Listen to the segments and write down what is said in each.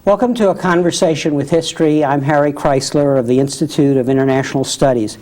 Welcome to A Conversation with History. I'm Harry Chrysler of the Institute of International Studies.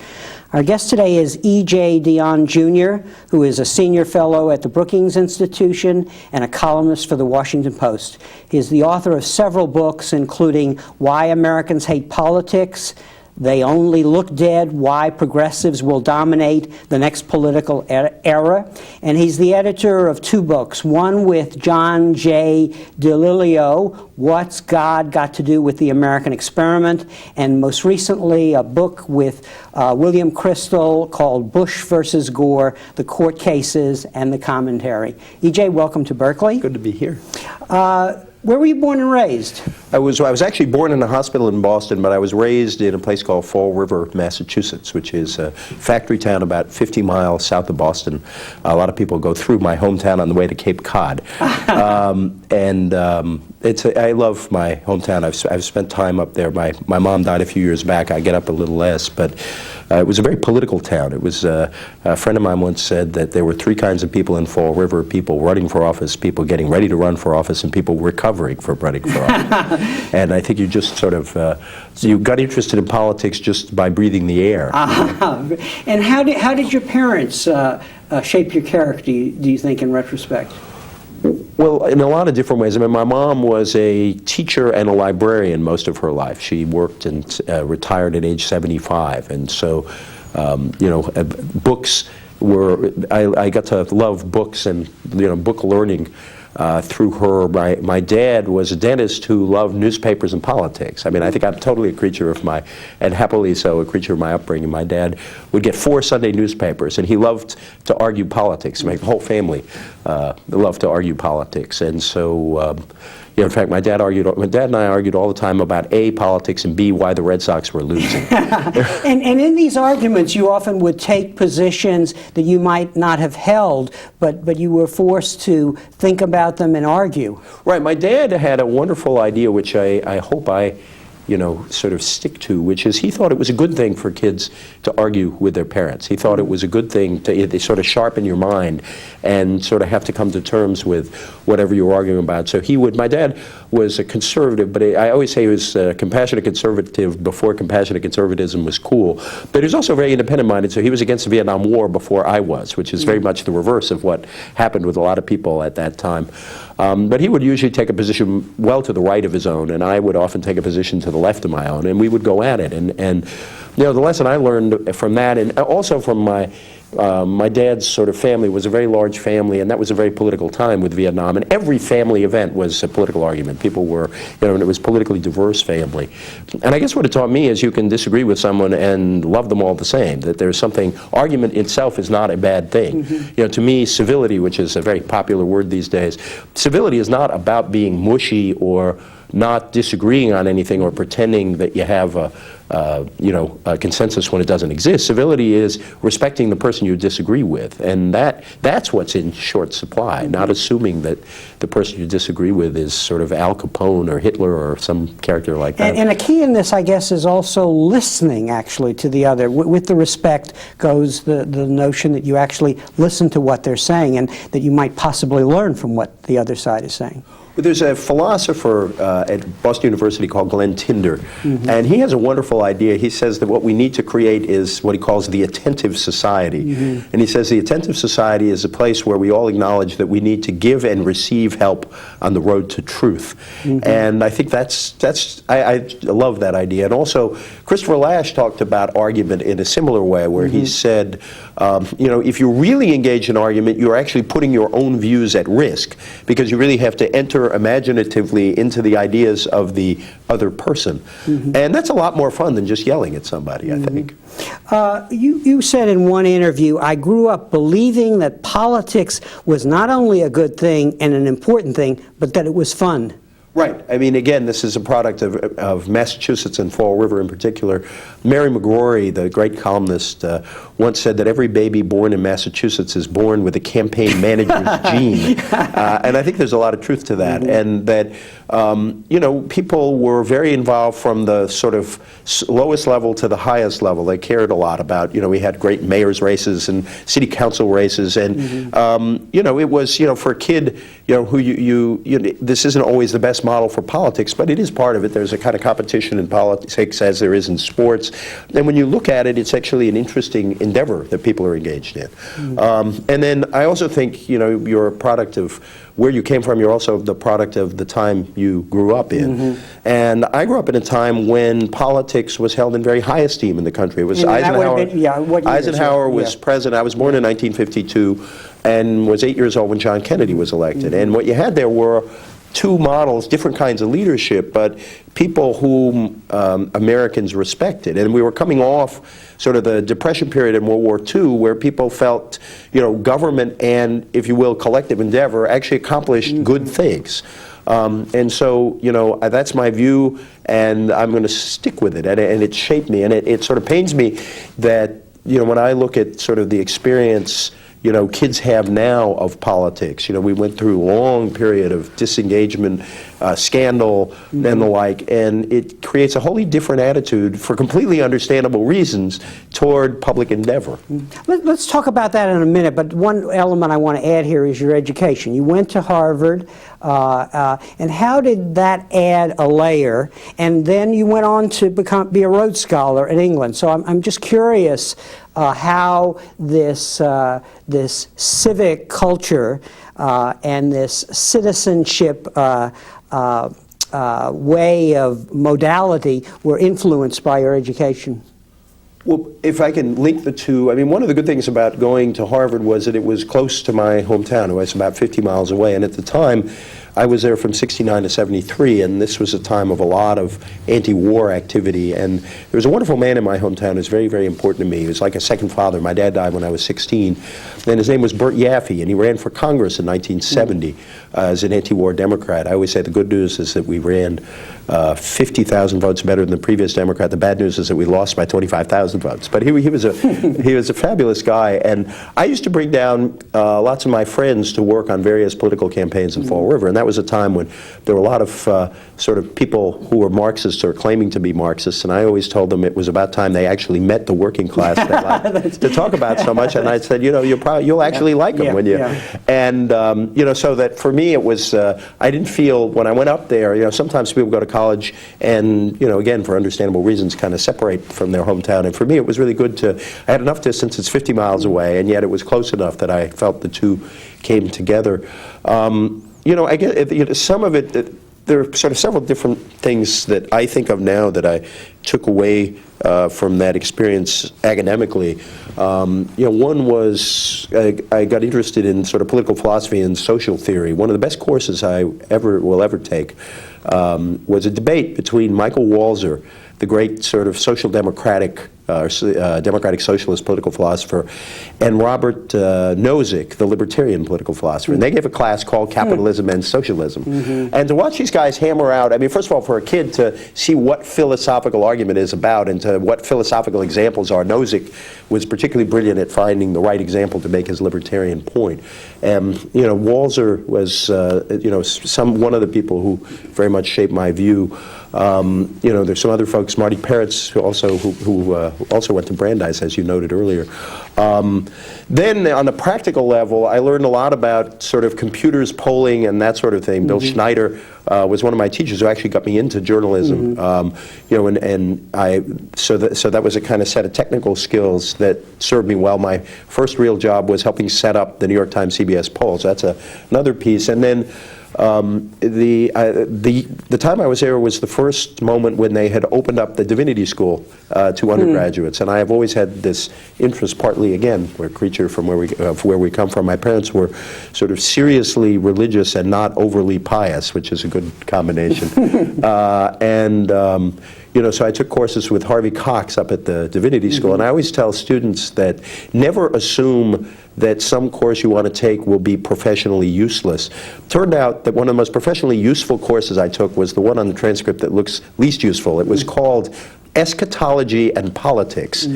Our guest today is E.J. Dionne, Jr., who is a senior fellow at the Brookings Institution and a columnist for the Washington Post. He is the author of several books, including Why Americans Hate Politics, They Only Look Dead, Why Progressives Will Dominate the Next Political Era. And he's the editor of two books, one with John J. DiLilio, What's God Got to Do with the American Experiment? And most recently, a book with William Crystal called Bush versus Gore, The Court Cases and the Commentary. E.J., welcome to Berkeley. Good to be here. Where were you born and raised? I was actually born in a hospital in Boston, but I was raised in a place called Fall River, Massachusetts, which is a factory town about 50 miles south of Boston. A lot of people go through my hometown on the way to Cape Cod. I love my hometown. I've spent time up there. My mom died a few years back. I get up a little less, but it was a very political town. It was a friend of mine once said that there were three kinds of people in Fall River: people running for office, people getting ready to run for office, and people recovering for running for office. And I think you just sort of you got interested in politics just by breathing the air. And how did your parents shape your character, do you think, in retrospect? Well, in a lot of different ways. I mean, my mom was a teacher and a librarian most of her life. She worked and retired at age 75, and so, books were. I got to love books and book learning through her. My dad was a dentist who loved newspapers and politics. I mean, I think I'm totally a creature of and happily so, a creature of my upbringing. My dad would get 4 Sunday newspapers, and he loved to argue politics. My whole family loved to argue politics, and so. In fact, my dad and I argued all the time about A, politics, and B, why the Red Sox were losing. and in these arguments, you often would take positions that you might not have held, but you were forced to think about them and argue. Right. My dad had a wonderful idea, which I hope I sort of stick to, which is he thought it was a good thing for kids to argue with their parents. He thought it was a good thing to sort of sharpen your mind and sort of have to come to terms with whatever you were arguing about. So my dad was a conservative, but I always say he was a compassionate conservative before compassionate conservatism was cool. But he was also very independent-minded, so he was against the Vietnam War before I was, which is very much the reverse of what happened with a lot of people at that time. But he would usually take a position well to the right of his own, and I would often take a position to the left of my own, and we would go at it. And the lesson I learned from that, and also from my dad's sort of family, was a very large family, and that was a very political time with Vietnam, and every family event was a political argument. People were, and it was a politically diverse family. And I guess what it taught me is you can disagree with someone and love them all the same, that there's argument itself is not a bad thing. Mm-hmm. To me, civility, which is a very popular word these days, civility is not about being mushy or not disagreeing on anything or pretending that you have a consensus when it doesn't exist. Civility is respecting the person you disagree with, and that's what's in short supply, not assuming that the person you disagree with is sort of Al Capone or Hitler or some character like that. And a key in this, I guess, is also listening, actually, to the other. With the respect goes the notion that you actually listen to what they're saying and that you might possibly learn from what the other side is saying. There's a philosopher at Boston University called Glenn Tinder, and he has a wonderful idea. He says that what we need to create is what he calls the attentive society. And he says the attentive society is a place where we all acknowledge that we need to give and receive help on the road to truth. And I think I love that idea. And also, Christopher Lasch talked about argument in a similar way, where he said, if you really engage in argument, you're actually putting your own views at risk, because you really have to enter imaginatively into the ideas of the other person. And that's a lot more fun than just yelling at somebody, I think. You said in one interview, I grew up believing that politics was not only a good thing and an important thing, but that it was fun. Right. I mean, again, this is a product of Massachusetts and Fall River in particular. Mary McGrory, the great columnist, once said that every baby born in Massachusetts is born with a campaign manager's gene. And I think there's a lot of truth to that. And that, people were very involved from the sort of lowest level to the highest level. They cared a lot about, we had great mayor's races and city council races. And, it was, for a kid, who this isn't always the best model for politics, but it is part of it. There's a kind of competition in politics as there is in sports. And when you look at it, it's actually an interesting endeavor that people are engaged in. And then I also think, you're a product of where you came from. You're also the product of the time you grew up in. And I grew up in a time when politics was held in very high esteem in the country. It was Eisenhower was president. I was born in 1952 and was 8 years old when John Kennedy was elected. And what you had there were two models, different kinds of leadership, but people whom Americans respected. And we were coming off sort of the Depression period in World War II, where people felt, government and, if you will, collective endeavor actually accomplished good things. And so, that's my view, and I'm going to stick with it. And it shaped me, and it sort of pains me that, when I look at sort of the experience kids have now of politics. We went through a long period of disengagement, scandal, and the like, and it creates a wholly different attitude, for completely understandable reasons, toward public endeavor. Let's talk about that in a minute, but one element I want to add here is your education. You went to Harvard, and how did that add a layer? And then you went on to be a Rhodes Scholar in England. So I'm just curious how this civic culture and this citizenship way of modality were influenced by your education. Well, if I can link the two, one of the good things about going to Harvard was that it was close to my hometown. It was about 50 miles away, and at the time, I was there from 69 to 73, and this was a time of a lot of anti-war activity. And there was a wonderful man in my hometown who was very, very important to me. He was like a second father. My dad died when I was 16. And his name was Bert Yaffe, and he ran for Congress in 1970 as an anti-war Democrat. I always say the good news is that we ran 50,000 votes better than the previous Democrat. The bad news is that we lost by 25,000 votes. But he was a fabulous guy. And I used to bring down lots of my friends to work on various political campaigns in Fall River. And that was a time when there were a lot of sort of people who were Marxists or claiming to be Marxists, and I always told them it was about time they actually met the working class they liked to talk about so much. And I said, you'll actually like them when you. And so that for me it was I didn't feel when I went up there. Sometimes people go to college and again for understandable reasons kind of separate from their hometown. And for me it was really good I had enough distance. It's 50 miles away, and yet it was close enough that I felt the two came together. I guess some of it, there are sort of several different things that I think of now that I took away from that experience academically. One was I got interested in sort of political philosophy and social theory. One of the best courses I will ever take was a debate between Michael Walzer, the great sort of social democratic democratic socialist political philosopher, and Robert Nozick, the libertarian political philosopher. And they gave a class called Capitalism and Socialism. And to watch these guys hammer out, first of all, for a kid to see what philosophical argument is about and to what philosophical examples are, Nozick was particularly brilliant at finding the right example to make his libertarian point. And Walzer was one of the people who very much shaped my view. There's some other folks, Marty Peretz, who also went to Brandeis, as you noted earlier. Then on the practical level, I learned a lot about sort of computers, polling, and that sort of thing. Bill Schneider was one of my teachers who actually got me into journalism. So that was a kind of set of technical skills that served me well. My first real job was helping set up the New York Times CBS polls. That's another piece. And then the time I was there was the first moment when they had opened up the divinity school to undergraduates, and I have always had this interest. Partly, again, we're a creature from where we come from. My parents were sort of seriously religious and not overly pious, which is a good combination. So I took courses with Harvey Cox up at the divinity school, and I always tell students that never assume that some course you want to take will be professionally useless. Turned out that one of the most professionally useful courses I took was the one on the transcript that looks least useful. It was called Eschatology and Politics.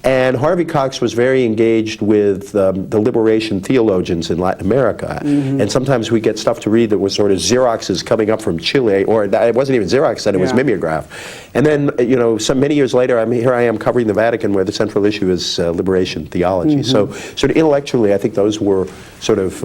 And Harvey Cox was very engaged with the liberation theologians in Latin America. And sometimes we get stuff to read that was sort of Xeroxes coming up from Chile, or it wasn't even Xerox, then it was mimeograph. And then, many years later, here I am covering the Vatican, where the central issue is liberation theology. So sort of intellectually, I think those were sort of,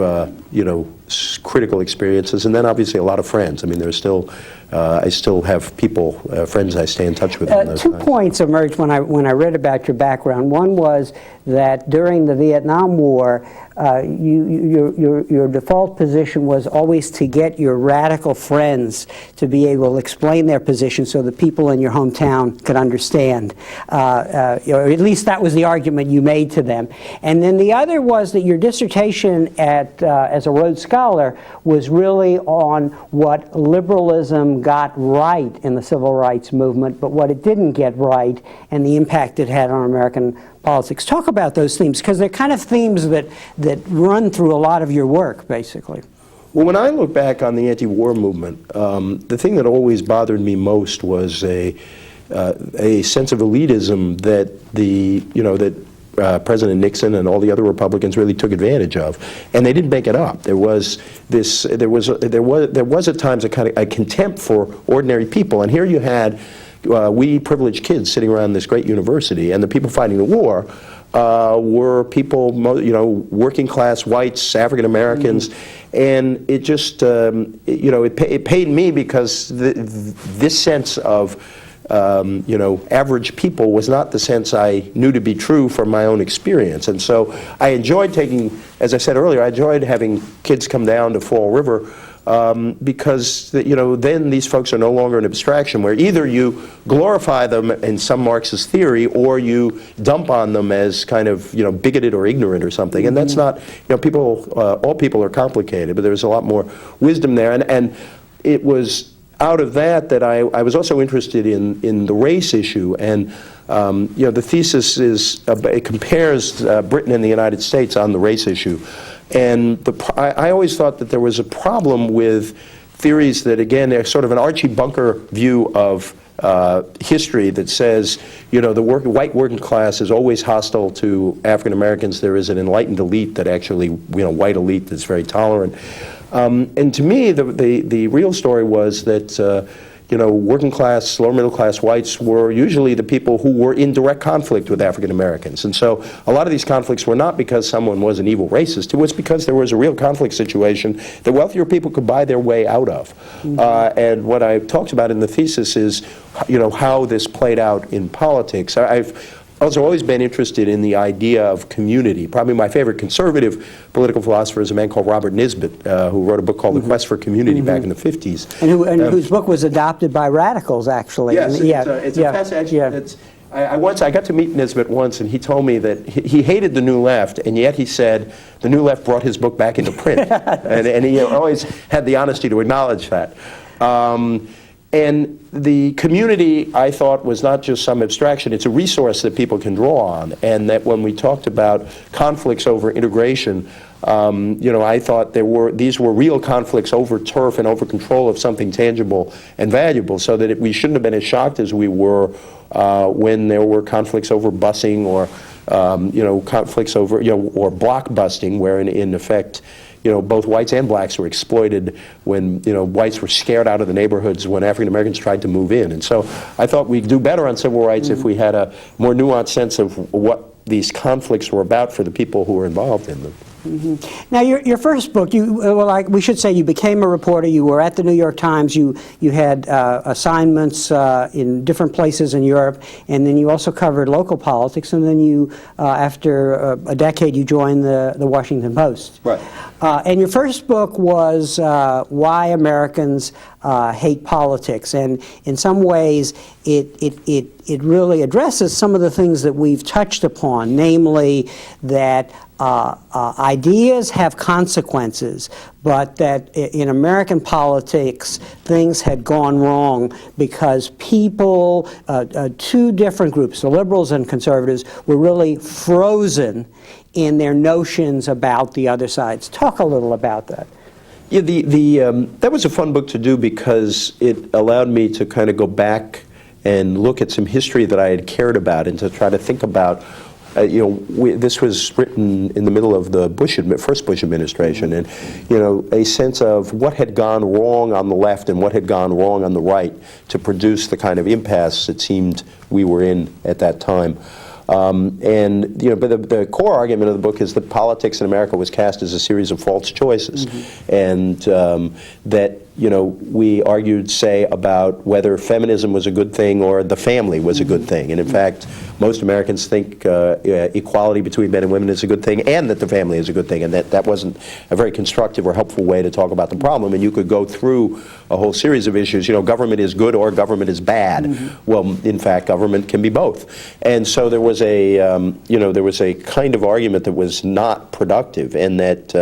critical experiences, and then obviously a lot of friends. I mean, there's still, I still have people, friends I stay in touch with. Two points emerged when I read about your background. One was that during the Vietnam War, your default position was always to get your radical friends to be able to explain their position so that people in your hometown could understand. Or at least that was the argument you made to them. And then the other was that your dissertation as a Rhodes Scholar was really on what liberalism got right in the civil rights movement, but what it didn't get right and the impact it had on American politics. Talk about those themes, because they're kind of themes that run through a lot of your work, basically. Well, when I look back on the anti-war movement, the thing that always bothered me most was a sense of elitism that President Nixon and all the other Republicans really took advantage of, and they didn't make it up. There was at times a kind of a contempt for ordinary people, and here you had we privileged kids sitting around this great university, and the people fighting the war were people, working class whites, African Americans, and it just, it pained me because this sense of, average people was not the sense I knew to be true from my own experience. And so I enjoyed as I said earlier, I enjoyed having kids come down to Fall River because, then these folks are no longer an abstraction where either you glorify them in some Marxist theory or you dump on them as kind of, bigoted or ignorant or something. And that's not, all people are complicated, but there's a lot more wisdom there. And it was out of that I was also interested in the race issue. And the thesis it compares Britain and the United States on the race issue. And I always thought that there was a problem with theories that, again, they're sort of an Archie Bunker view of history that says, the white working class is always hostile to African Americans. There is an enlightened elite that actually, white elite that's very tolerant. And to me, the real story was that working class, lower middle class whites were usually the people who were in direct conflict with African Americans. And so a lot of these conflicts were not because someone was an evil racist. It was because there was a real conflict situation that wealthier people could buy their way out of. And what I talked about in the thesis is, how this played out in politics. I've also always been interested in the idea of community. Probably my favorite conservative political philosopher is a man called Robert Nisbet, who wrote a book called The Quest for Community back in the 50s. And whose book was adopted by radicals, actually. Yes, it's a fascinating. I got to meet Nisbet once, and he told me that he hated the New Left, and yet he said the New Left brought his book back into print. and he always had the honesty to acknowledge that. And the community, I thought, was not just some abstraction. It's a resource that people can draw on. And that when we talked about conflicts over integration, I thought these were real conflicts over turf and over control of something tangible and valuable, so that we shouldn't have been as shocked as we were when there were conflicts over busing or, conflicts over, or block busting, where in effect, both whites and blacks were exploited when, whites were scared out of the neighborhoods when African Americans tried to move in. And so I thought we'd do better on civil rights if we had a more nuanced sense of what these conflicts were about for the people who were involved in them. Now, your first book, we should say you became a reporter. You were at the New York Times. You had assignments in different places in Europe, and then you also covered local politics. And then you, after a decade, you joined the Washington Post. Right. And your first book was Why Americans Hate Politics, and in some ways, it really addresses some of the things that we've touched upon, namely that ideas have consequences, but that in American politics, things had gone wrong because people, two different groups, the liberals and conservatives, were really frozen in their notions about the other sides. Talk a little about that. Yeah, that was a fun book to do because it allowed me to kind of go back and look at some history that I had cared about and to try to think about. This was written in the middle of the first Bush administration, and a sense of what had gone wrong on the left and what had gone wrong on the right to produce the kind of impasse it seemed we were in at that time. And but the core argument of the book is that politics in America was cast as a series of false choices, and that we argued, say, about whether feminism was a good thing or the family was a good thing. And in fact, most Americans think equality between men and women is a good thing, and that the family is a good thing, and that wasn't a very constructive or helpful way to talk about the problem. And you could go through a whole series of issues. Government is good or government is bad. Well, in fact, government can be both. And so there was a kind of argument that was not productive, and that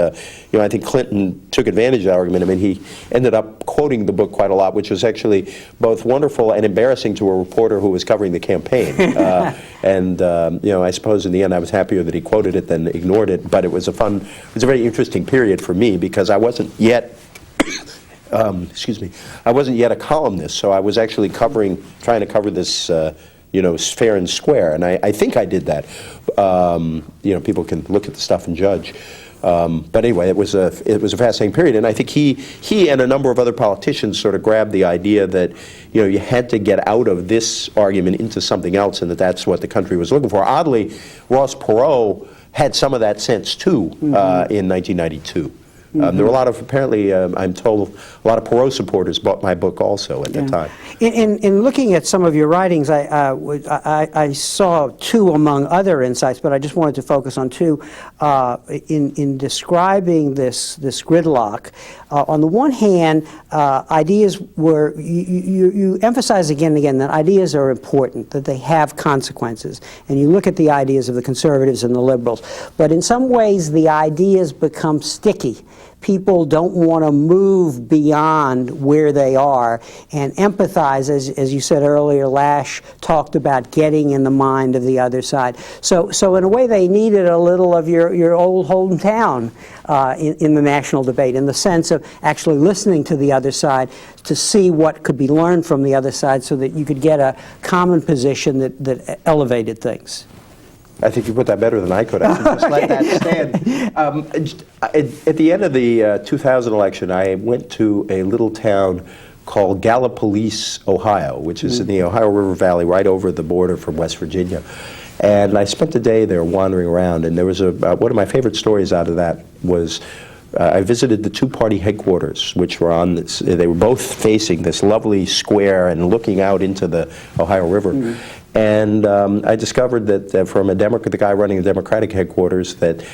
I think Clinton took advantage of that argument. I mean, he ended up quoting the book quite a lot, which was actually both wonderful and embarrassing to a reporter who was covering the campaign. I suppose in the end I was happier that he quoted it than ignored it. But it was a very interesting period for me, because I wasn't yet. I wasn't yet a columnist, so I was actually trying to cover this, fair and square, and I think I did that. People can look at the stuff and judge. But anyway, it was a fascinating period, and I think he and a number of other politicians sort of grabbed the idea that you had to get out of this argument into something else, and that's what the country was looking for. Oddly, Ross Perot had some of that sense too in 1992. There were a lot of, apparently, I'm told, a lot of Perot supporters bought my book also at that time. In looking at some of your writings, I saw two among other insights, but I just wanted to focus on two. In describing this gridlock, on the one hand, ideas were, you emphasize again and again that ideas are important, that they have consequences. And you look at the ideas of the conservatives and the liberals. But in some ways, the ideas become sticky. People don't want to move beyond where they are and empathize, as you said earlier. Lash talked about getting in the mind of the other side. So in a way, they needed a little of your old hometown in the national debate, in the sense of actually listening to the other side to see what could be learned from the other side, so that you could get a common position that elevated things. I think you put that better than I could. I should just let that stand. At the end of the 2000 election, I went to a little town called Gallipolis, Ohio, which is in the Ohio River Valley, right over the border from West Virginia. And I spent a day there wandering around, and there was one of my favorite stories out of that was I visited the two-party headquarters, which were on this, they were both facing this lovely square and looking out into the Ohio River. And I discovered that from the guy running the Democratic headquarters, that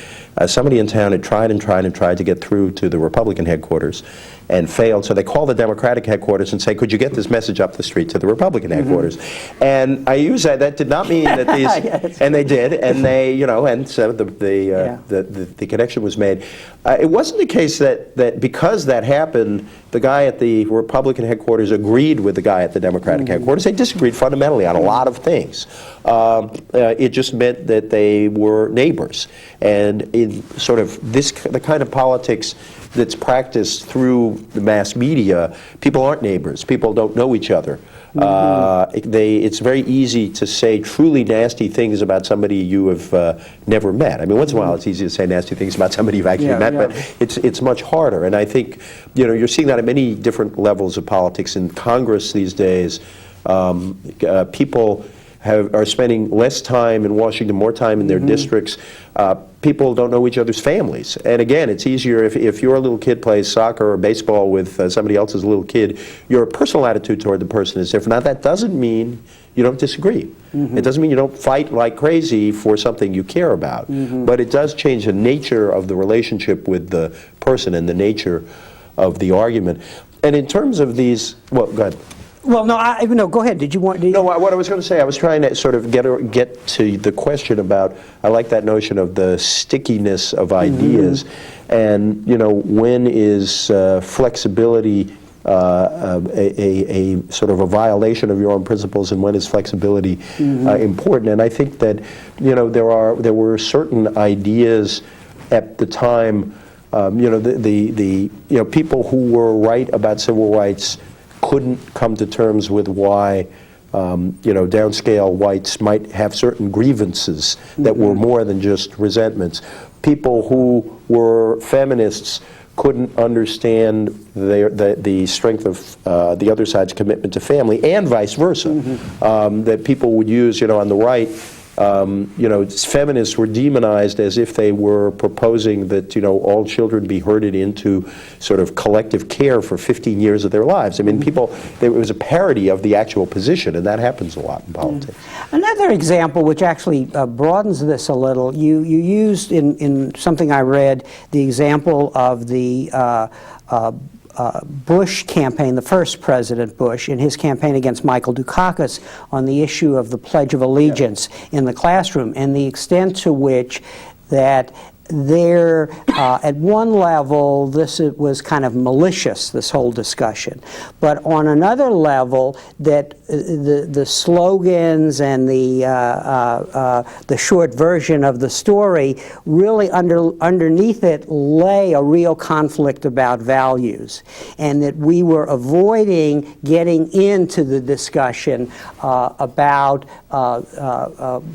somebody in town had tried to get through to the Republican headquarters and failed. So they called the Democratic headquarters and say, could you get this message up the street to the Republican headquarters? And I used that. That did not mean that these, yes. And they did, and they, and so the connection was made. It wasn't the case that because that happened, the guy at the Republican headquarters agreed with the guy at the Democratic headquarters. They disagreed fundamentally on a lot of things. It just meant that they were neighbors. And in sort of the kind of politics that's practiced through the mass media, people aren't neighbors. People don't know each other. It's very easy to say truly nasty things about somebody you have never met. I mean, once in a while it's easy to say nasty things about somebody you've actually met, but it's much harder. And I think you're seeing that at many different levels of politics. In Congress these days, people are spending less time in Washington, more time in their districts. People don't know each other's families. And again, it's easier if your little kid plays soccer or baseball with somebody else's little kid, your personal attitude toward the person is different. Now, that doesn't mean you don't disagree. It doesn't mean you don't fight like crazy for something you care about. But it does change the nature of the relationship with the person and the nature of the argument. And in terms of these, well, go ahead. Well, no, go ahead. Did you want? No, what I was going to say, I was trying to sort of get to the question about. I like that notion of the stickiness of ideas, and when is flexibility a sort of a violation of your own principles, and when is flexibility important? And I think that there were certain ideas at the time. People who were right about civil rights couldn't come to terms with why downscale whites might have certain grievances that were more than just resentments. People who were feminists couldn't understand the strength of the other side's commitment to family, and vice versa. That people would use, on the right, feminists were demonized as if they were proposing that, all children be herded into sort of collective care for 15 years of their lives. I mean, it was a parody of the actual position, and that happens a lot in politics. Another example, which actually broadens this a little, you used in something I read the example of the Bush campaign, the first President Bush, in his campaign against Michael Dukakis on the issue of the Pledge of Allegiance in the classroom, and the extent to which that there, at one level, was kind of malicious, this whole discussion. But on another level, that the slogans and the short version of the story, really underneath it lay a real conflict about values, and that we were avoiding getting into the discussion about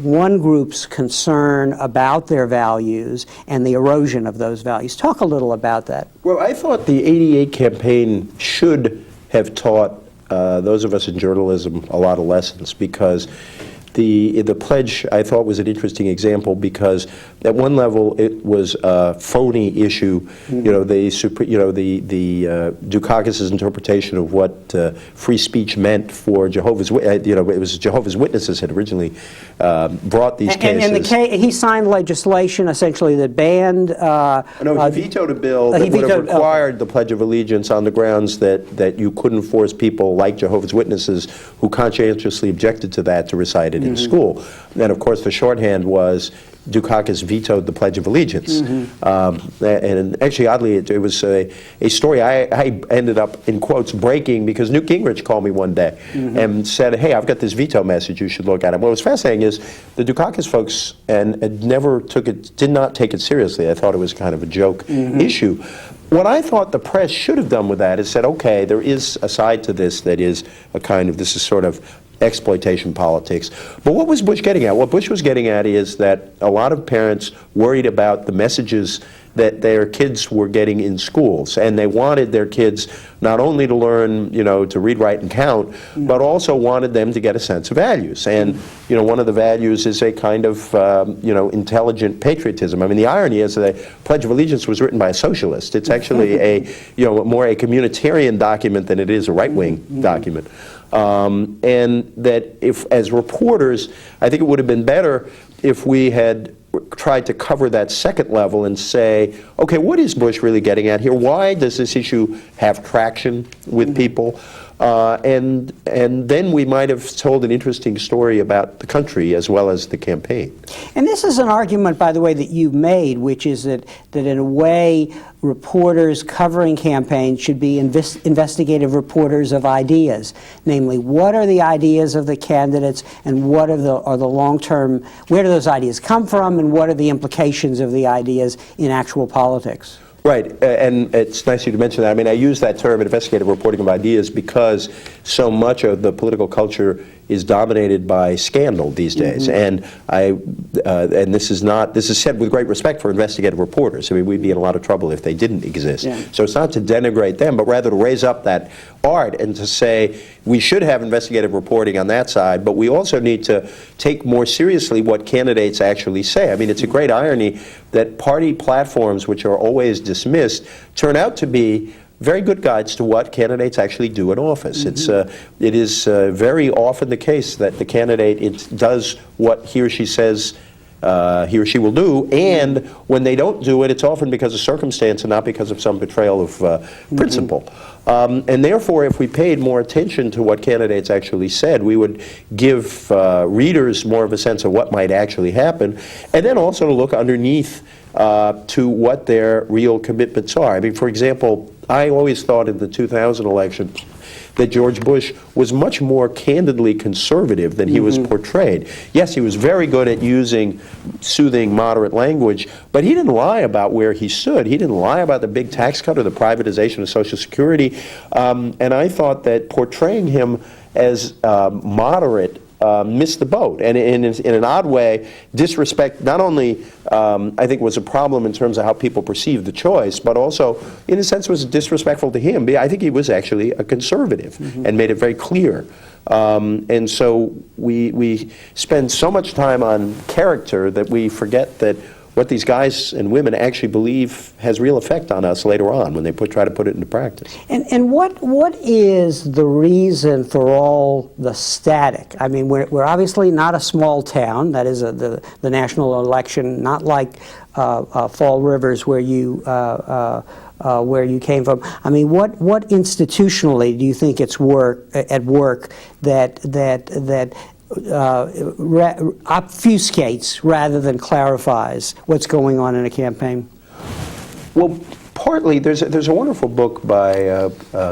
one group's concern about their values and the erosion of those values. Talk a little about that. Well, I thought the '88 campaign should have taught those of us in journalism a lot of lessons, because the pledge, I thought, was an interesting example, because at one level it was a phony issue. Dukakis's interpretation of what free speech meant for Jehovah's Witnesses. It was Jehovah's Witnesses had originally brought these cases. And he signed legislation essentially that banned. No, he vetoed a bill that would have required the Pledge of Allegiance on the grounds that you couldn't force people like Jehovah's Witnesses who conscientiously objected to that to recite it in school. And of course, the shorthand was Dukakis vetoed the Pledge of Allegiance. And actually, oddly, it was a story I ended up, in quotes, breaking, because Newt Gingrich called me one day and said, "Hey, I've got this veto message, you should look at it." What was fascinating is the Dukakis folks did not take it seriously. I thought it was kind of a joke issue. What I thought the press should have done with that is said, okay, there is a side to this that is this is sort of exploitation politics. But what was Bush getting at? What Bush was getting at is that a lot of parents worried about the messages that their kids were getting in schools, and they wanted their kids not only to learn, to read, write, and count, but also wanted them to get a sense of values. And, one of the values is a kind of, intelligent patriotism. I mean, the irony is that the Pledge of Allegiance was written by a socialist. It's actually more a communitarian document than it is a right-wing document. And that as reporters, I think it would have been better if we had tried to cover that second level and say, okay, what is Bush really getting at here? Why does this issue have traction with people? And then we might have told an interesting story about the country as well as the campaign. And this is an argument, by the way, that you've made, which is that in a way, reporters covering campaigns should be investigative reporters of ideas. Namely, what are the ideas of the candidates, and what are the long-term, where do those ideas come from, and what are the implications of the ideas in actual politics? Right, and it's nice of you to mention that. I mean, I use that term, investigative reporting of ideas, because so much of the political culture is dominated by scandal these days. And this is said with great respect for investigative reporters. I mean, we'd be in a lot of trouble if they didn't exist. So it's not to denigrate them, but rather to raise up that art and to say we should have investigative reporting on that side, but we also need to take more seriously what candidates actually say. I mean, it's a great irony that party platforms, which are always dismissed, turn out to be very good guides to what candidates actually do in office. It is very often the case that the candidate does what he or she says he or she will do, and when they don't do it, it's often because of circumstance and not because of some betrayal of principle. And therefore, if we paid more attention to what candidates actually said, we would give readers more of a sense of what might actually happen, and then also to look underneath to what their real commitments are. I mean, for example, I always thought in the 2000 election that George Bush was much more candidly conservative than he was portrayed. Yes, he was very good at using soothing, moderate language, but he didn't lie about where he stood. He didn't lie about the big tax cut or the privatization of Social Security. And I thought that portraying him as moderate missed the boat, and in an odd way, disrespect not only I think was a problem in terms of how people perceived the choice, but also in a sense was disrespectful to him. I think he was actually a conservative and made it very clear. And so we spend so much time on character that we forget that what these guys and women actually believe has real effect on us later on when they try to put it into practice. And what is the reason for all the static? I mean, we're obviously not a small town. That is the national election, not like Fall Rivers where you came from. I mean, what institutionally do you think it's at work that obfuscates rather than clarifies what's going on in a campaign? Well, partly there's a wonderful book by a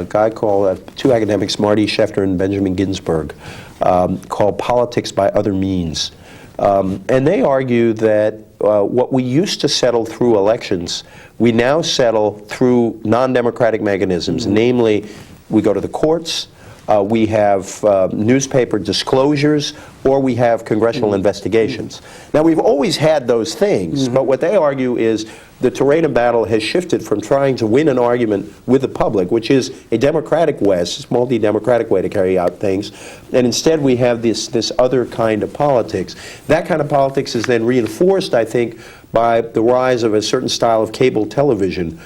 guy called two academics, Marty Schefter and Benjamin Ginsberg, called Politics by Other Means. And they argue that what we used to settle through elections, we now settle through non-democratic mechanisms. Namely, we go to the courts, we have newspaper disclosures, or we have congressional investigations. Now, we've always had those things, but what they argue is the terrain of battle has shifted from trying to win an argument with the public, which is a democratic way, a multi-democratic way to carry out things, and instead we have this other kind of politics. That kind of politics is then reinforced, I think, by the rise of a certain style of cable television,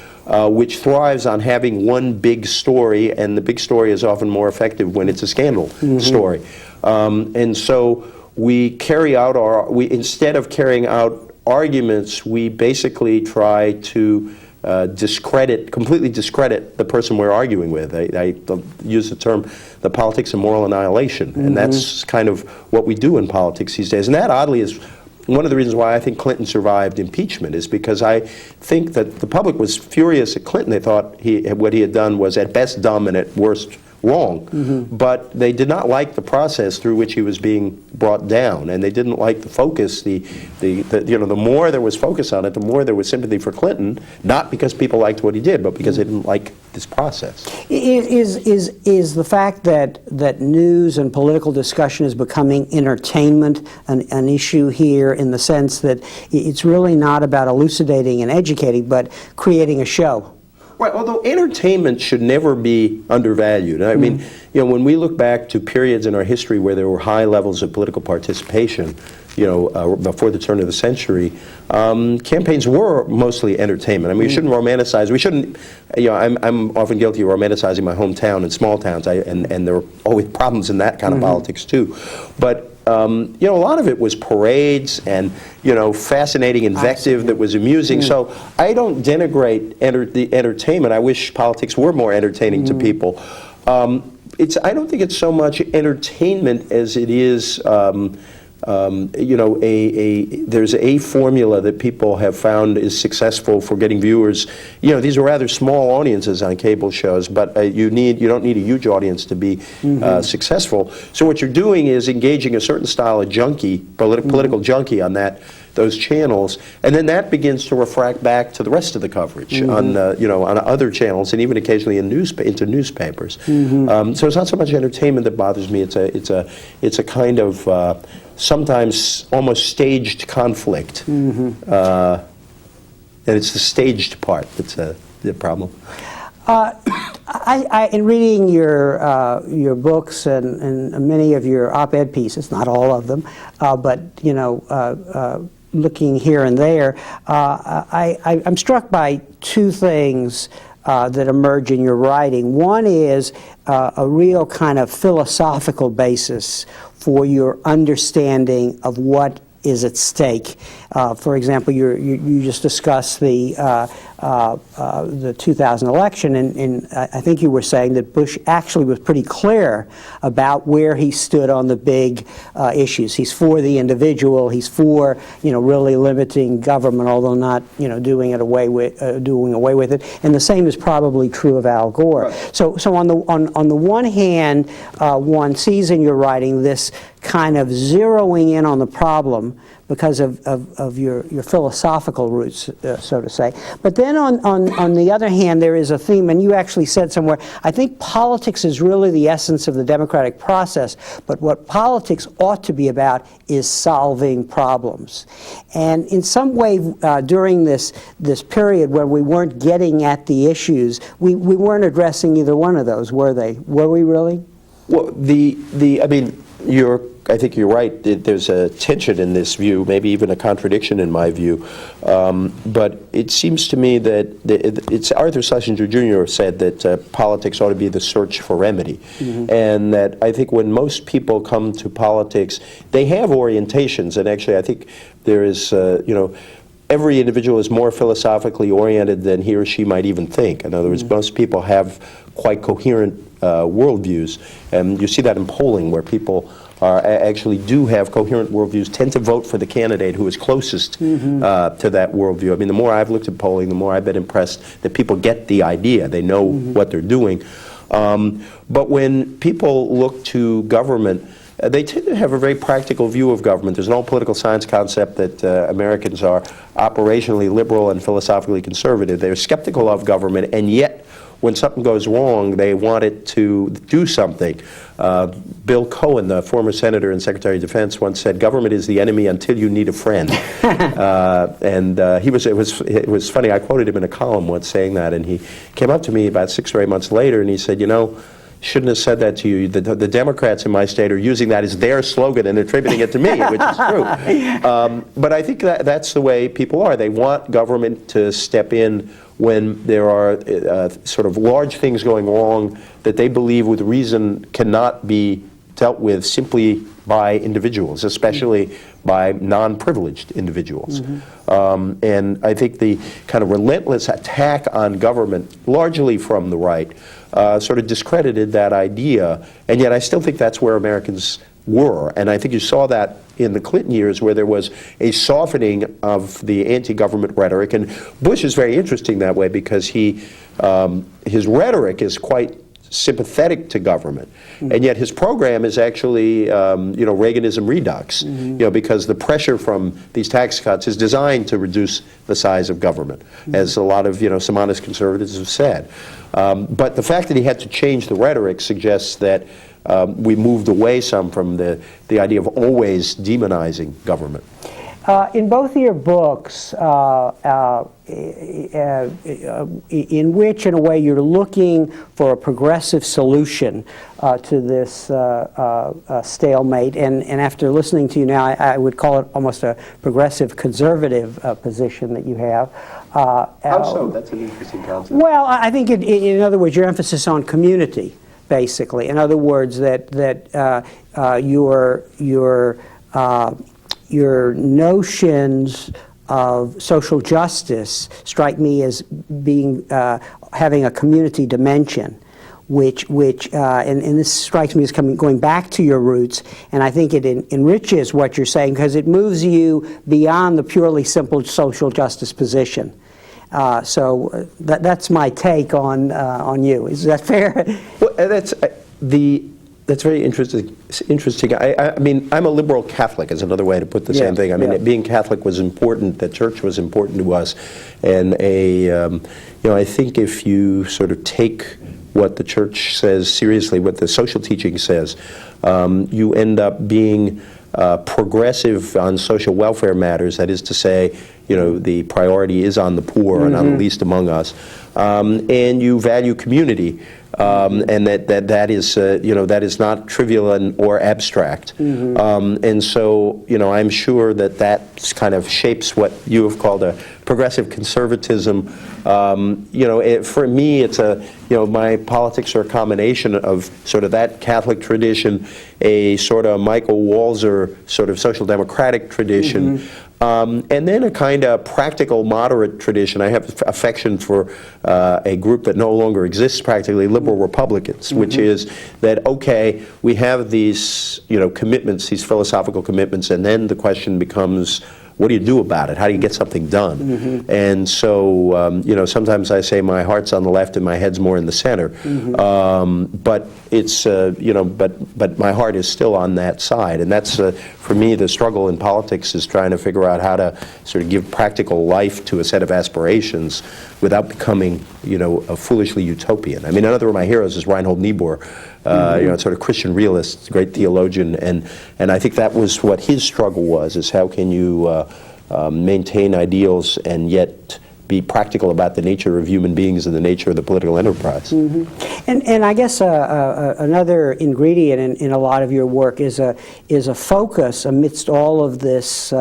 which thrives on having one big story, and the big story is often more effective when it's a scandal story. And so we carry out instead of carrying out arguments, we basically try to completely discredit the person we're arguing with. I use the term the politics of moral annihilation, and that's kind of what we do in politics these days. And that, oddly, is one of the reasons why I think Clinton survived impeachment, is because I think that the public was furious at Clinton. They thought what he had done was at best dumb and at worst wrong, but they did not like the process through which he was being brought down, and they didn't like the focus. The more there was focus on it, the more there was sympathy for Clinton, not because people liked what he did, but because they didn't like this process. Is the fact that news and political discussion is becoming entertainment an issue here, in the sense that it's really not about elucidating and educating, but creating a show? Right, although entertainment should never be undervalued. I mean, when we look back to periods in our history where there were high levels of political participation, before the turn of the century, campaigns were mostly entertainment. I mean, we shouldn't romanticize. We shouldn't. I'm often guilty of romanticizing my hometown and small towns, and there are always problems in that kind of politics too. But a lot of it was parades and fascinating invective that was amusing. So I don't denigrate the entertainment. I wish politics were more entertaining to people. I don't think it's so much entertainment as it is. There's a formula that people have found is successful for getting viewers. These are rather small audiences on cable shows, but you don't need a huge audience to be successful. So what you're doing is engaging a certain style of junkie, political junkie on those channels, and then that begins to refract back to the rest of the coverage on other channels, and even occasionally into newspapers. So it's not so much entertainment that bothers me. It's a kind of sometimes almost staged conflict, and it's the staged part that's the problem. In reading your books and many of your op-ed pieces, not all of them, but looking here and there, I'm struck by two things that emerge in your writing. One is a real kind of philosophical basis for your understanding of what is at stake. For example, you just discussed the 2000 election, and I think you were saying that Bush actually was pretty clear about where he stood on the big issues. He's for the individual. He's for really limiting government, although not doing away with it. And the same is probably true of Al Gore. Right. So on the one hand, one sees in your writing this kind of zeroing in on the problem, because of your philosophical roots, so to say. But then on the other hand, there is a theme, and you actually said somewhere, I think politics is really the essence of the democratic process, but what politics ought to be about is solving problems. And in some way, during this period where we weren't getting at the issues, we weren't addressing either one of those, were they? Were we really? Well, I mean, I think you're right. There's a tension in this view, maybe even a contradiction in my view. But it seems to me that it's Arthur Schlesinger Jr. said that politics ought to be the search for remedy. And that I think when most people come to politics, they have orientations. And actually, I think there is, every individual is more philosophically oriented than he or she might even think. In other words, most people have quite coherent worldviews. And you see that in polling, where people actually do have coherent worldviews, tend to vote for the candidate who is closest to that worldview. I mean, the more I've looked at polling, the more I've been impressed that people get the idea. They know what they're doing. But when people look to government, they tend to have a very practical view of government. There's an old political science concept that Americans are operationally liberal and philosophically conservative. They're skeptical of government, and yet when something goes wrong, they want it to do something. Bill Cohen, the former senator and Secretary of Defense, once said, "Government is the enemy until you need a friend." It was funny. I quoted him in a column once saying that, and he came up to me about 6 or 8 months later, and he said, shouldn't have said that to you. The Democrats in my state are using that as their slogan and attributing it to me, which is true. But I think that's the way people are. They want government to step in when there are sort of large things going wrong that they believe with reason cannot be dealt with simply by individuals, especially by non-privileged individuals. And I think the kind of relentless attack on government, largely from the right, sort of discredited that idea, and yet I still think that's where Americans were. And I think you saw that in the Clinton years, where there was a softening of the anti-government rhetoric. And Bush is very interesting that way, because his rhetoric is quite sympathetic to government, and yet his program is actually, Reaganism redux, because the pressure from these tax cuts is designed to reduce the size of government, as a lot of, some honest conservatives have said. But the fact that he had to change the rhetoric suggests that we moved away some from the idea of always demonizing government. In both of your books, in which, in a way, you're looking for a progressive solution to this stalemate, and after listening to you now, I would call it almost a progressive conservative position that you have. How so? That's an interesting concept. Well, I think, in other words, your emphasis on community, basically. In other words, that your notions of social justice strike me as being having a community dimension, which and this strikes me as going back to your roots, and I think it enriches what you're saying, because it moves you beyond the purely simple social justice position. So that's my take on you. Is that fair? Well, that's very interesting. I mean, I'm a liberal Catholic, is another way to put the same thing. I mean, being Catholic was important. The church was important to us, and I think if you sort of take what the church says seriously, what the social teaching says, you end up being progressive on social welfare matters. That is to say, the priority is on the poor and on the least among us, and you value community. And that is not trivial or abstract. And so, I'm sure that kind of shapes what you have called a progressive conservatism. For me, it's my politics are a combination of sort of that Catholic tradition, a sort of Michael Walzer sort of social democratic tradition, and then a kind of practical moderate tradition. I have affection for a group that no longer exists practically, liberal Republicans, which is that, okay, we have these commitments, these philosophical commitments, and then the question becomes, what do you do about it? How do you get something done? And so, sometimes I say my heart's on the left and my head's more in the center. But it's, but my heart is still on that side. And that's, for me, the struggle in politics is trying to figure out how to sort of give practical life to a set of aspirations without becoming, a foolishly utopian. I mean, another of my heroes is Reinhold Niebuhr, sort of Christian realist, great theologian, and I think that was what his struggle was, is how can you maintain ideals and yet be practical about the nature of human beings and the nature of the political enterprise. And I guess another ingredient in a lot of your work is a focus amidst all of this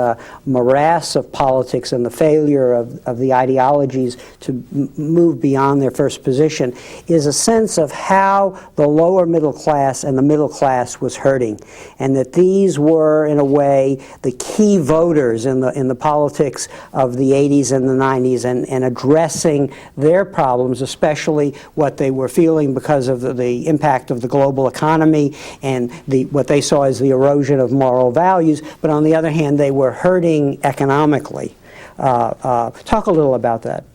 morass of politics and the failure of the ideologies to move beyond their first position, is a sense of how the lower middle class and the middle class was hurting, and that these were, in a way, the key voters in the politics of the 80s and the 90s, and addressing their problems, especially what they were feeling because of the impact of the global economy and what they saw as the erosion of moral values. But on the other hand, they were hurting economically. Talk a little about that.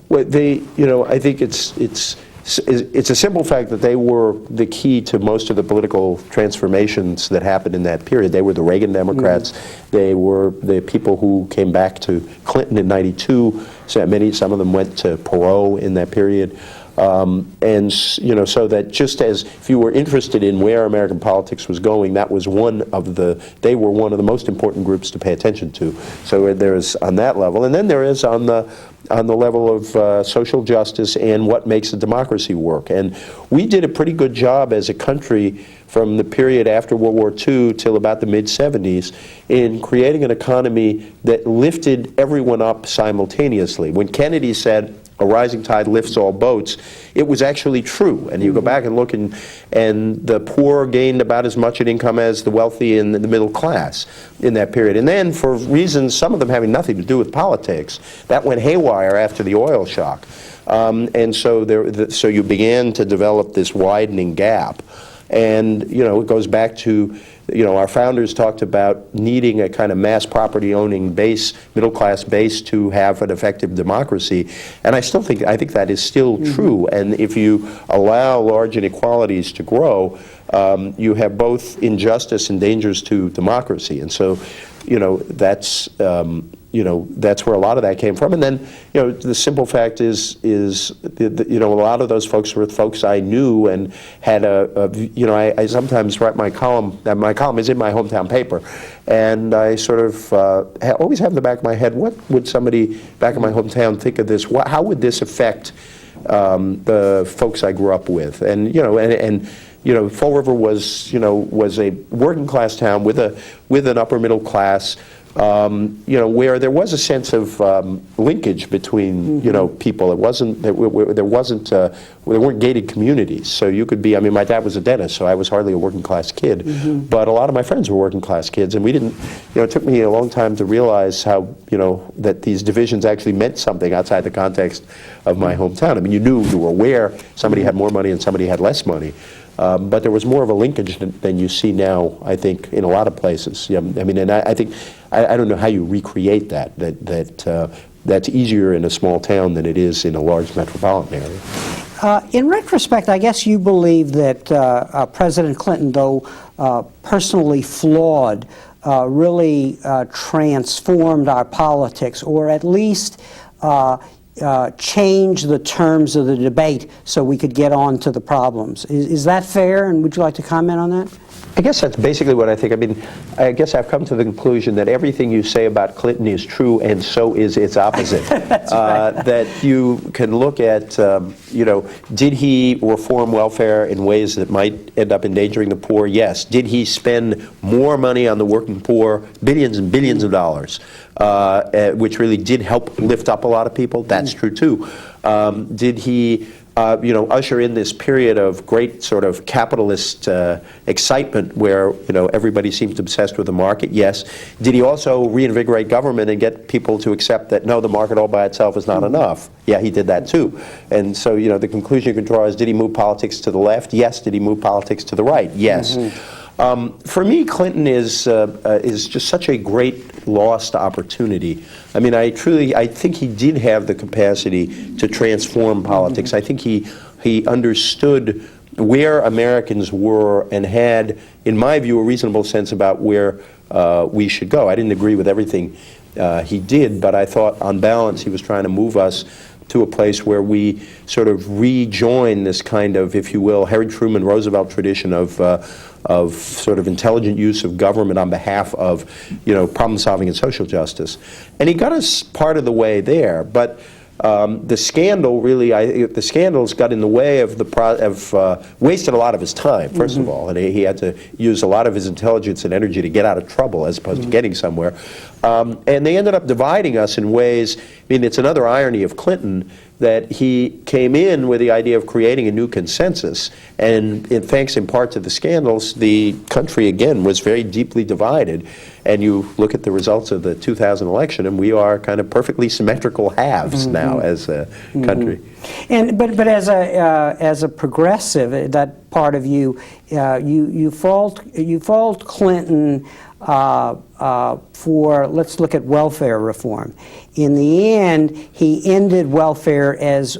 Well, I think it's a simple fact that they were the key to most of the political transformations that happened in that period. They were the Reagan Democrats. They were the people who came back to Clinton in '92. Some of them went to Perot in that period. And so that just as if you were interested in where American politics was going, that was they were one of the most important groups to pay attention to. So there's on that level, and then there is on the level of social justice and what makes a democracy work. And we did a pretty good job as a country from the period after World War II till about the mid-'70s in creating an economy that lifted everyone up simultaneously. When Kennedy said, "A rising tide lifts all boats," it was actually true. And you go back and look, and the poor gained about as much in income as the wealthy and the middle class in that period. And then, for reasons, some of them having nothing to do with politics, that went haywire after the oil shock. And so you began to develop this widening gap. And, it goes back to, our founders talked about needing a kind of mass property owning base, middle class base, to have an effective democracy. And I think that is still true. And if you allow large inequalities to grow, you have both injustice and dangers to democracy. And so, that's where a lot of that came from. And then, the simple fact is a lot of those folks were folks I knew and had I sometimes write my column is in my hometown paper, and I sort of always have in the back of my head, what would somebody back in my hometown think of this? How would this affect the folks I grew up with? And, Fall River was a working class town with an upper middle class, where there was a sense of linkage between people. It wasn't there weren't gated communities, so you could be. I mean, my dad was a dentist, so I was hardly a working class kid, but a lot of my friends were working class kids, and we didn't. It took me a long time to realize how that these divisions actually meant something outside the context of my hometown. I mean, you were aware somebody had more money and somebody had less money. But there was more of a linkage than you see now, I think, in a lot of places. Yeah, I mean, and I think, I don't know how you recreate that. That's easier in a small town than it is in a large metropolitan area. In retrospect, I guess you believe that President Clinton, though personally flawed, really transformed our politics, or at least change the terms of the debate so we could get on to the problems. Is that fair, and would you like to comment on that? I guess that's basically what I think. I mean, I guess I've come to the conclusion that everything you say about Clinton is true, and so is its opposite. That's right. That you can look at, did he reform welfare in ways that might end up endangering the poor? Yes. Did he spend more money on the working poor, billions and billions of dollars, which really did help lift up a lot of people? That's true, too. Did he usher in this period of great sort of capitalist excitement where, everybody seems obsessed with the market? Yes. Did he also reinvigorate government and get people to accept that, no, the market all by itself is not enough? Yeah, he did that too. And so, the conclusion you can draw is, did he move politics to the left? Yes. Did he move politics to the right? Yes. For me, Clinton is just such a great lost opportunity. I mean, I think he did have the capacity to transform politics. I think he understood where Americans were and had, in my view, a reasonable sense about where we should go. I didn't agree with everything he did, but I thought, on balance, he was trying to move us to a place where we sort of rejoin this kind of, if you will, Harry Truman, Roosevelt tradition of sort of intelligent use of government on behalf of, problem solving and social justice. And he got us part of the way there, but the scandal really, the scandals got in the way of wasted a lot of his time, first of all, and he had to use a lot of his intelligence and energy to get out of trouble as opposed to getting somewhere. And they ended up dividing us in ways. I mean, it's another irony of Clinton that he came in with the idea of creating a new consensus, and thanks in part to the scandals, the country again was very deeply divided. And you look at the results of the 2000 election, and we are kind of perfectly symmetrical halves now as a country. And but as a progressive, that part of you, you fault Clinton for, let's look at welfare reform. In the end, he ended welfare as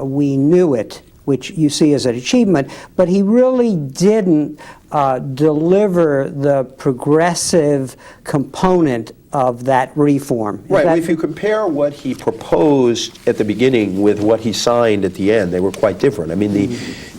we knew it, which you see as an achievement, but he really didn't deliver the progressive component of that reform. Right. If you compare what he proposed at the beginning with what he signed at the end, they were quite different. I mean,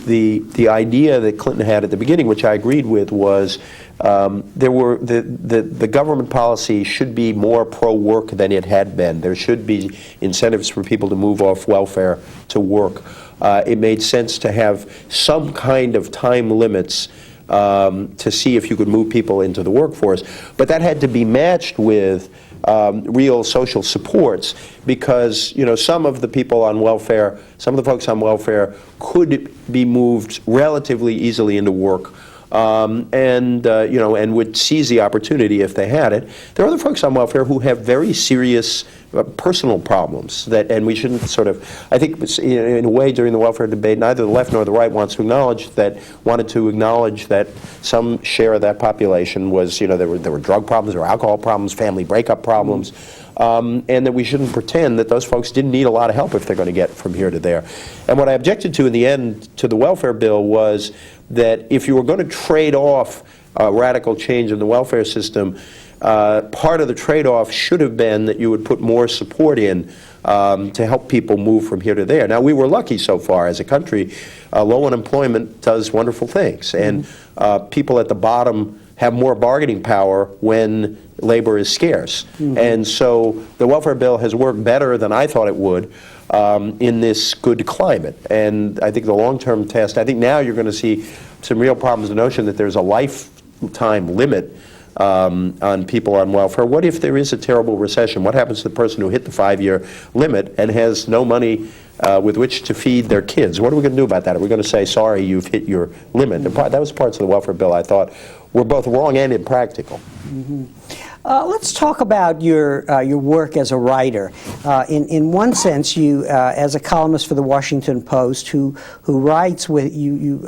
the idea that Clinton had at the beginning, which I agreed with, was the government policy should be more pro-work than it had been. There should be incentives for people to move off welfare to work. It made sense to have some kind of time limits to see if you could move people into the workforce. But that had to be matched with real social supports, because some of the people on welfare, some of the folks on welfare could be moved relatively easily into work. And would seize the opportunity if they had it. There are other folks on welfare who have very serious personal problems and we shouldn't sort of, I think in a way during the welfare debate, neither the left nor the right wanted to acknowledge that some share of that population was, there were drug problems or alcohol problems, family breakup problems, and that we shouldn't pretend that those folks didn't need a lot of help if they're going to get from here to there. And what I objected to in the end to the welfare bill was that if you were going to trade off radical change in the welfare system, part of the trade-off should have been that you would put more support in to help people move from here to there. Now, we were lucky so far as a country. Low unemployment does wonderful things, and people at the bottom have more bargaining power when labor is scarce. And so the welfare bill has worked better than I thought it would in this good climate. And I think the long-term test, I think now you're going to see some real problems. The notion that there's a lifetime limit on people on welfare. What if there is a terrible recession? What happens to the person who hit the 5-year limit and has no money with which to feed their kids? What are we going to do about that? Are we going to say, sorry, you've hit your limit? That was parts of the welfare bill I thought were both wrong and impractical. Let's talk about your work as a writer. In one sense, you, as a columnist for the Washington Post, who writes with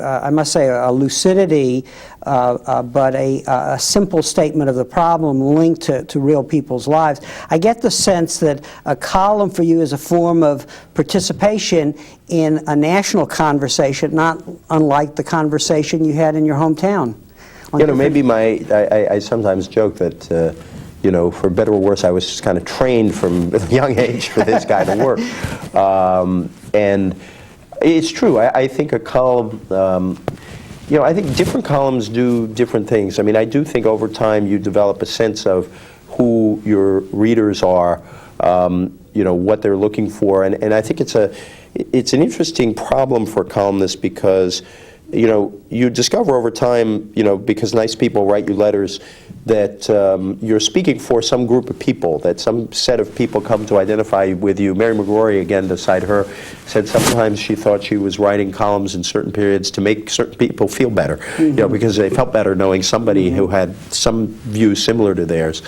I must say, a lucidity, but a simple statement of the problem linked to real people's lives. I get the sense that a column for you is a form of participation in a national conversation, not unlike the conversation you had in your hometown. Maybe I sometimes joke that, for better or worse, I was just kind of trained from a young age for this kind of work. And it's true. I think a column, I think different columns do different things. I mean, I do think over time you develop a sense of who your readers are, what they're looking for. And I think it's an interesting problem for columnists because you discover over time, because nice people write you letters, that you're speaking for some group of people, that some set of people come to identify with you. Mary McGrory, again, to cite her, said sometimes she thought she was writing columns in certain periods to make certain people feel better, because they felt better knowing somebody who had some views similar to theirs.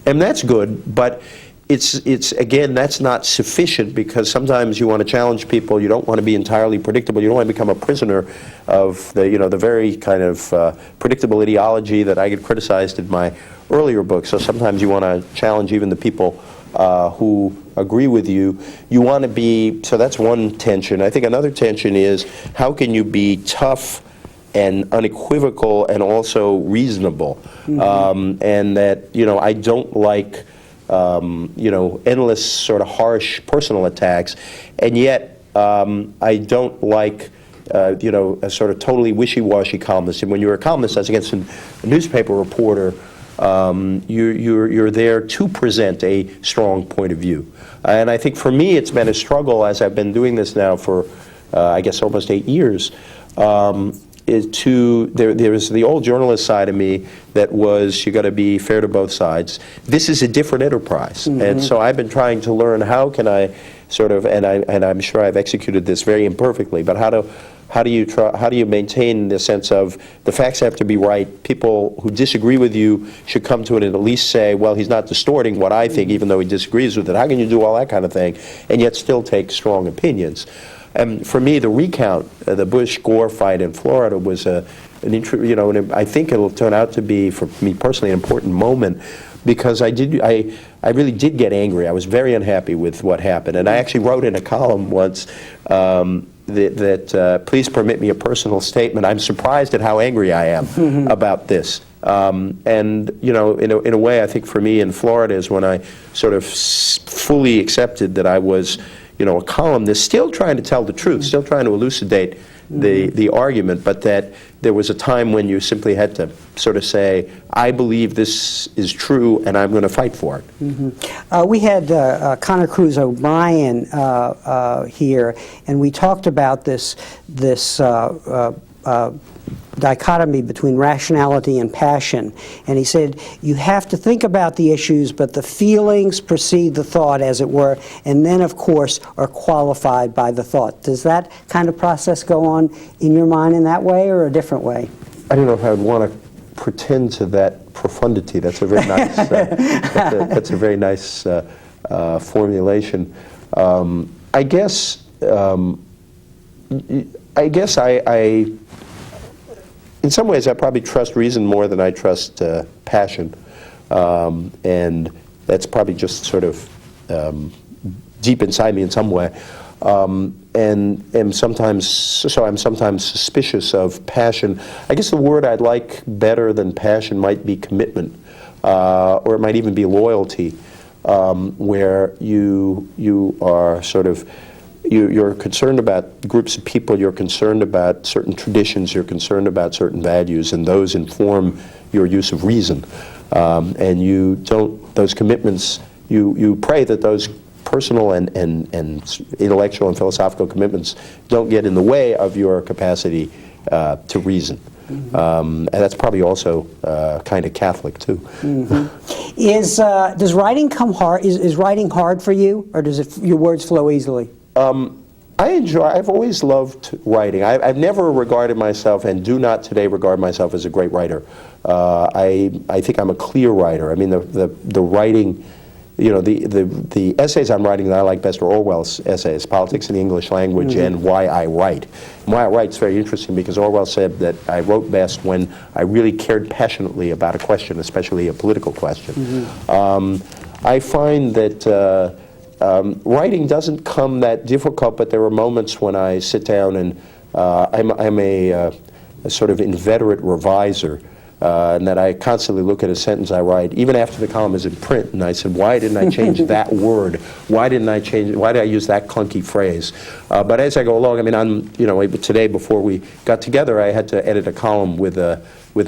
And that's good, but it's again, that's not sufficient, because sometimes you want to challenge people. You don't want to be entirely predictable. You don't want to become a prisoner of the very kind of predictable ideology that I get criticized in my earlier books. So sometimes you want to challenge even the people who agree with you. You want to be, so that's one tension. I think another tension is, how can you be tough and unequivocal and also reasonable? And that, I don't like endless sort of harsh personal attacks, and yet I don't like a sort of totally wishy-washy columnist. And when you're a columnist, as against a newspaper reporter, you're there to present a strong point of view. And I think for me, it's been a struggle, as I've been doing this now for, I guess, almost 8 years. There's the old journalist side of me that was, you got to be fair to both sides. This is a different enterprise, and so I've been trying to learn, how can I sort of, and I'm sure I've executed this very imperfectly, but how do you maintain the sense of the facts have to be right? People who disagree with you should come to it and at least say, well, he's not distorting what I think, even though he disagrees with it. How can you do all that kind of thing and yet still take strong opinions? And for me, the recount, the Bush-Gore fight in Florida was I think it'll turn out to be, for me personally, an important moment, because I really did get angry. I was very unhappy with what happened, and I actually wrote in a column once that please permit me a personal statement. I'm surprised at how angry I am about this. And in a way, I think for me in Florida is when I sort of fully accepted that I was, a columnist, still trying to tell the truth, still trying to elucidate the argument, but that there was a time when you simply had to sort of say, I believe this is true, and I'm going to fight for it. We had Connor Cruz O'Brien here, and we talked about this dichotomy between rationality and passion. And he said, you have to think about the issues, but the feelings precede the thought, as it were, and then, of course, are qualified by the thought. Does that kind of process go on in your mind in that way, or a different way? I don't know if I would want to pretend to that profundity. That's a very nice, that's a very nice formulation. I guess I in some ways, I probably trust reason more than I trust passion, and that's probably just sort of deep inside me in some way. And I'm sometimes suspicious of passion. I guess the word I'd like better than passion might be commitment, or it might even be loyalty, where you are sort of. You're concerned about groups of people, you're concerned about certain traditions, you're concerned about certain values, and those inform your use of reason. And those commitments, you pray that those personal and intellectual and philosophical commitments don't get in the way of your capacity to reason. And that's probably also kind of Catholic, too. Does writing come hard? Is writing hard for you, or does your words flow easily? I've always loved writing. I've never regarded myself, and do not today regard myself, as a great writer. I think I'm a clear writer. I mean, the writing, the essays I'm writing that I like best are Orwell's essays, Politics in the English Language, and Why I Write. And Why I Write is very interesting, because Orwell said that I wrote best when I really cared passionately about a question, especially a political question. I find that writing doesn't come that difficult, but there are moments when I sit down and I'm a sort of inveterate reviser, and that I constantly look at a sentence I write, even after the column is in print, and I said, why didn't I change that word? Why did I use that clunky phrase? But as I go along, I mean, today before we got together, I had to edit a column with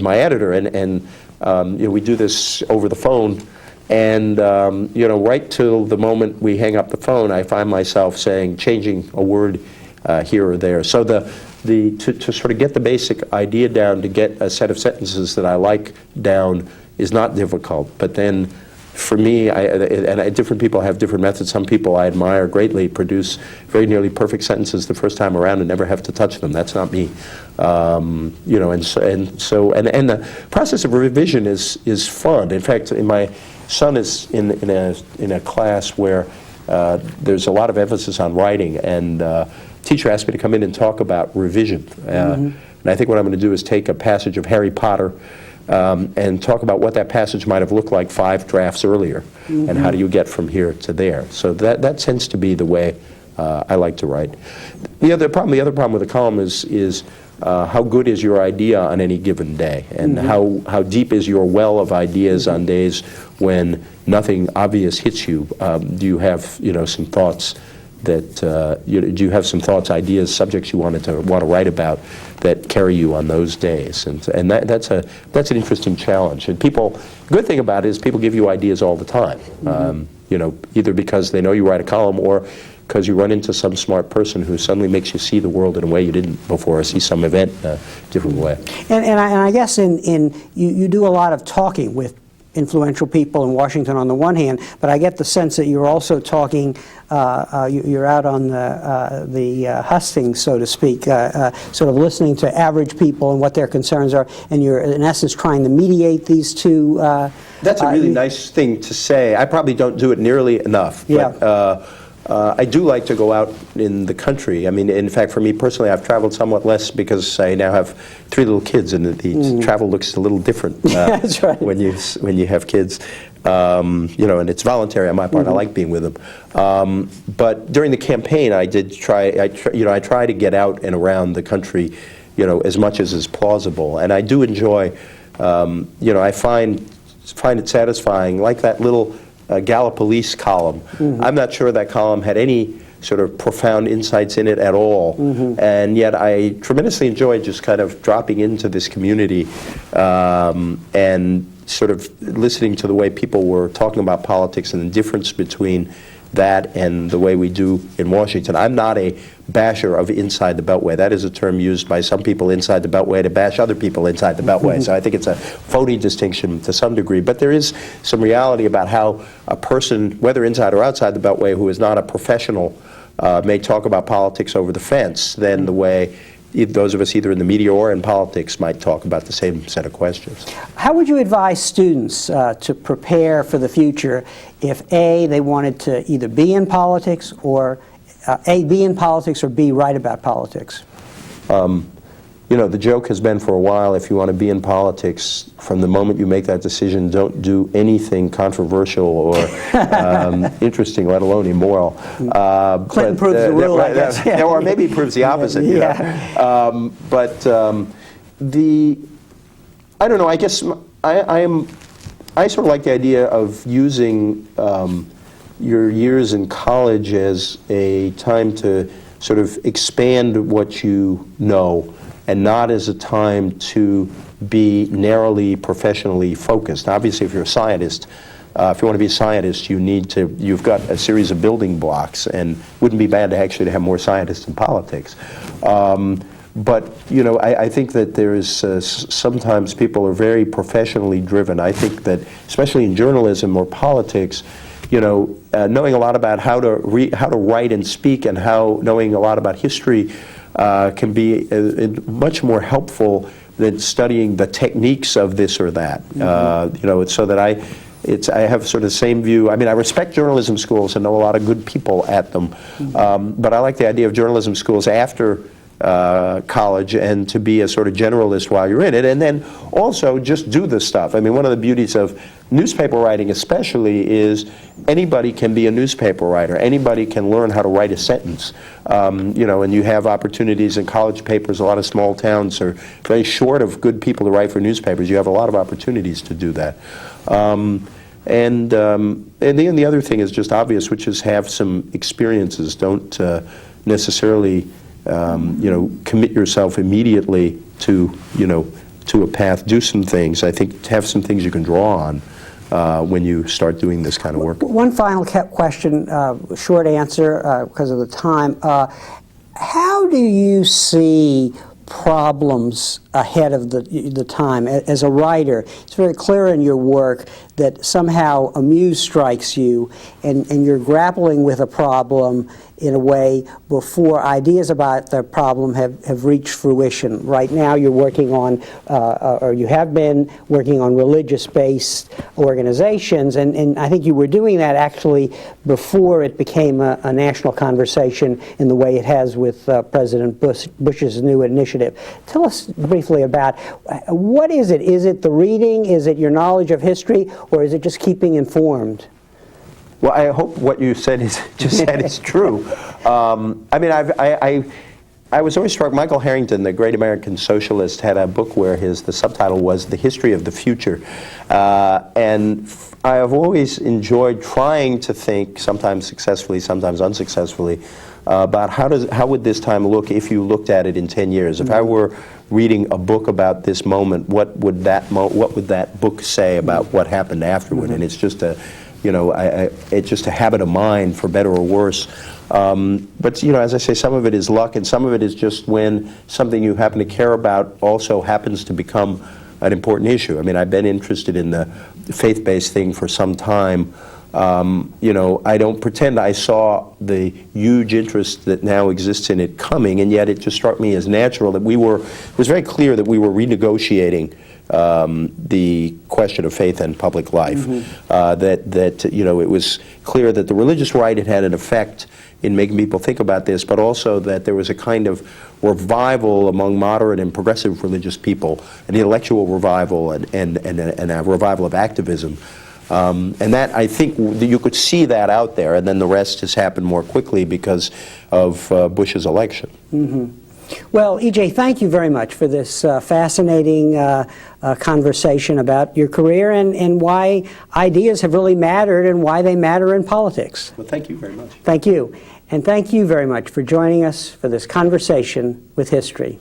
my editor, and we do this over the phone. And right till the moment we hang up the phone, I find myself changing a word here or there. So to sort of get the basic idea down, to get a set of sentences that I like down, is not difficult. But then, for me, different people have different methods. Some people I admire greatly produce very nearly perfect sentences the first time around and never have to touch them. That's not me. And the process of revision is fun. In fact, in my son is in a class where there's a lot of emphasis on writing, and teacher asked me to come in and talk about revision. And I think what I'm going to do is take a passage of Harry Potter and talk about what that passage might have looked like 5 drafts earlier, and how do you get from here to there. So that tends to be the way I like to write. The other problem with a column is how good is your idea on any given day, and how deep is your well of ideas on days when nothing obvious hits you. Do you have some thoughts that do you have some thoughts, ideas, subjects you want to write about that carry you on those days? And that's an interesting challenge. And good thing about it is people give you ideas all the time. Either because they know you write a column, or because you run into some smart person who suddenly makes you see the world in a way you didn't before, or see some event in a different way. And I guess you do a lot of talking with influential people in Washington on the one hand, but I get the sense that you're also talking, you're out on the hustings, so to speak, sort of listening to average people and what their concerns are, and you're in essence trying to mediate these two. That's a really nice thing to say. I probably don't do it nearly enough. But, I do like to go out in the country. I mean, in fact, for me personally, I've traveled somewhat less because I now have 3 little kids, and the travel looks a little different That's right. when you have kids. And it's voluntary on my part. I like being with them. But during the campaign, I try to get out and around the country, as much as is plausible. And I do enjoy, I find it satisfying, like that little Gallipolice column. I'm not sure that column had any sort of profound insights in it at all, and yet I tremendously enjoyed just kind of dropping into this community and sort of listening to the way people were talking about politics and the difference between that and the way we do in Washington. I'm not a basher of inside the Beltway. That is a term used by some people inside the Beltway to bash other people inside the Beltway. So I think it's a phony distinction to some degree. But there is some reality about how a person, whether inside or outside the Beltway, who is not a professional, may talk about politics over the fence than the way those of us either in the media or in politics might talk about the same set of questions. How would you advise students to prepare for the future if A, they wanted to either be in politics, or A, be in politics, or B, write about politics? The joke has been for a while, if you want to be in politics, from the moment you make that decision, don't do anything controversial or interesting, let alone immoral. Clinton proves the rule, I guess. Or maybe it proves the opposite. I don't know, I guess I sort of like the idea of using your years in college as a time to sort of expand what you know, and not as a time to be narrowly professionally focused. Obviously, if you're a scientist, if you want to be a scientist, you've got a series of building blocks, and it wouldn't be bad to actually have more scientists in politics. But I think that there is sometimes people are very professionally driven. I think that, especially in journalism or politics, knowing a lot about how to write and speak, and knowing a lot about history can be much more helpful than studying the techniques of this or that. So that I have sort of the same view. I mean, I respect journalism schools and know a lot of good people at them, but I like the idea of journalism schools after college, and to be a sort of generalist while you're in it, and then also just do the stuff. I mean, one of the beauties of newspaper writing especially is anybody can be a newspaper writer. Anybody can learn how to write a sentence. And you have opportunities in college papers. A lot of small towns are very short of good people to write for newspapers. You have a lot of opportunities to do that. And then the other thing is just obvious, which is have some experiences. Don't necessarily commit yourself immediately to a path. Do some things. I think have some things you can draw on when you start doing this kind of work. One final question, short answer because of the time. How do you see problems ahead of the time. As a writer, it's very clear in your work that somehow a muse strikes you, and you're grappling with a problem in a way before ideas about the problem have reached fruition. Right now you're working on, or you have been working on religious-based organizations, and I think you were doing that actually before it became a national conversation in the way it has with President Bush's new initiative. Tell us briefly about what is it? Is it the reading? Is it your knowledge of history? Or is it just keeping informed? Well, I hope what you said is true. I mean, I was always struck. Michael Harrington, the great American socialist, had a book where the subtitle was "The History of the Future," and I have always enjoyed trying to think, sometimes successfully, sometimes unsuccessfully, about how would this time look if you looked at it in 10 years. If I were reading a book about this moment, what would that book say about what happened afterward? And it's just it's just a habit of mind, for better or worse. But as I say, some of it is luck, and some of it is just when something you happen to care about also happens to become an important issue. I mean, I've been interested in the faith-based thing for some time. I don't pretend I saw the huge interest that now exists in it coming, and yet it just struck me as natural that it was very clear that we were renegotiating the question of faith and public life. It was clear that the religious right had an effect in making people think about this, but also that there was a kind of revival among moderate and progressive religious people, an intellectual revival and a revival of activism. And that, I think, you could see that out there, and then the rest has happened more quickly because of Bush's election. Well, E.J., thank you very much for this fascinating conversation about your career and why ideas have really mattered and why they matter in politics. Well, thank you very much. Thank you. And thank you very much for joining us for this conversation with history.